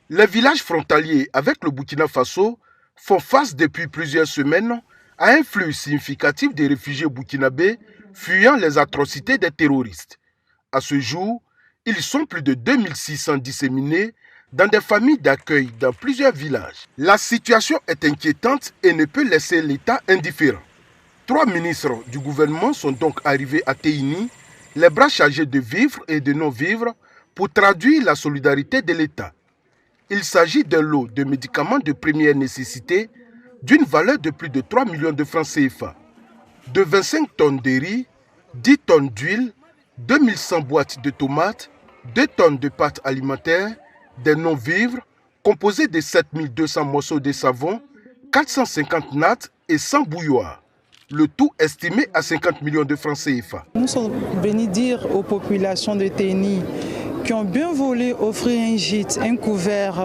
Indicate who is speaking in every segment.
Speaker 1: Les villages frontaliers avec le Burkina Faso font face depuis plusieurs semaines à un flux significatif de réfugiés burkinabés fuyant les atrocités des terroristes. À ce jour, ils sont plus de 2600 disséminés dans des familles d'accueil dans plusieurs villages. La situation est inquiétante et ne peut laisser l'État indifférent. 3 ministres du gouvernement sont donc arrivés à Téini, les bras chargés de vivre et de non-vivre, pour traduire la solidarité de l'État. Il s'agit d'un lot de médicaments de première nécessité d'une valeur de plus de 3 millions de francs CFA, de 25 tonnes de riz, 10 tonnes d'huile, 2100 boîtes de tomates, 2 tonnes de pâtes alimentaires, des non-vivres composés de 7200 morceaux de savon, 450 nattes et 100 bouilloires. Le tout estimé à 50 millions de francs CFA.
Speaker 2: Nous sommes venus dire aux populations de Téni qui ont bien voulu offrir un gîte, un couvert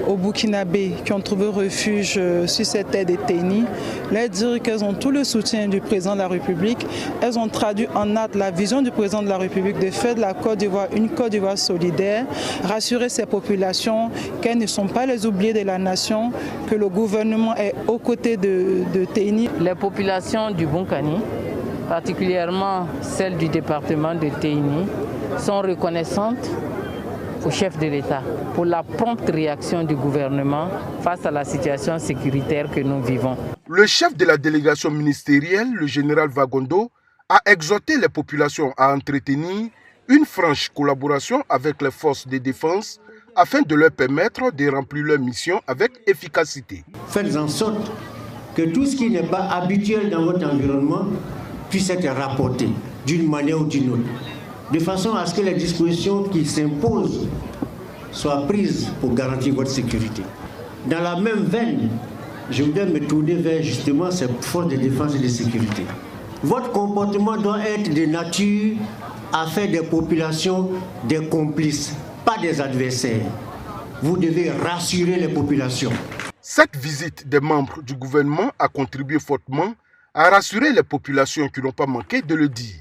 Speaker 2: aux Burkinabés qui ont trouvé refuge sur cette terre de Téni, leur dire qu'elles ont tout le soutien du président de la République. Elles ont traduit en acte la vision du président de la République de faire de la Côte d'Ivoire une Côte d'Ivoire solidaire, rassurer ces populations qu'elles ne sont pas les oubliées de la nation, que le gouvernement est aux côtés de Téni.
Speaker 3: Les populations du Bonkani, particulièrement celles du département de Téni, sont reconnaissantes au chef de l'État pour la prompte réaction du gouvernement face à la situation sécuritaire que nous vivons.
Speaker 1: Le chef de la délégation ministérielle, le général Vagondo, a exhorté les populations à entretenir une franche collaboration avec les forces de défense afin de leur permettre de remplir leur mission avec efficacité.
Speaker 4: Faites en sorte que tout ce qui n'est pas habituel dans votre environnement puisse être rapporté d'une manière ou d'une autre, de façon à ce que les dispositions qui s'imposent soient prises pour garantir votre sécurité. Dans la même veine, je voudrais me tourner vers justement ces forces de défense et de sécurité. Votre comportement doit être de nature à faire des populations des complices, pas des adversaires. Vous devez rassurer les populations.
Speaker 1: Cette visite des membres du gouvernement a contribué fortement à rassurer les populations qui n'ont pas manqué de le dire.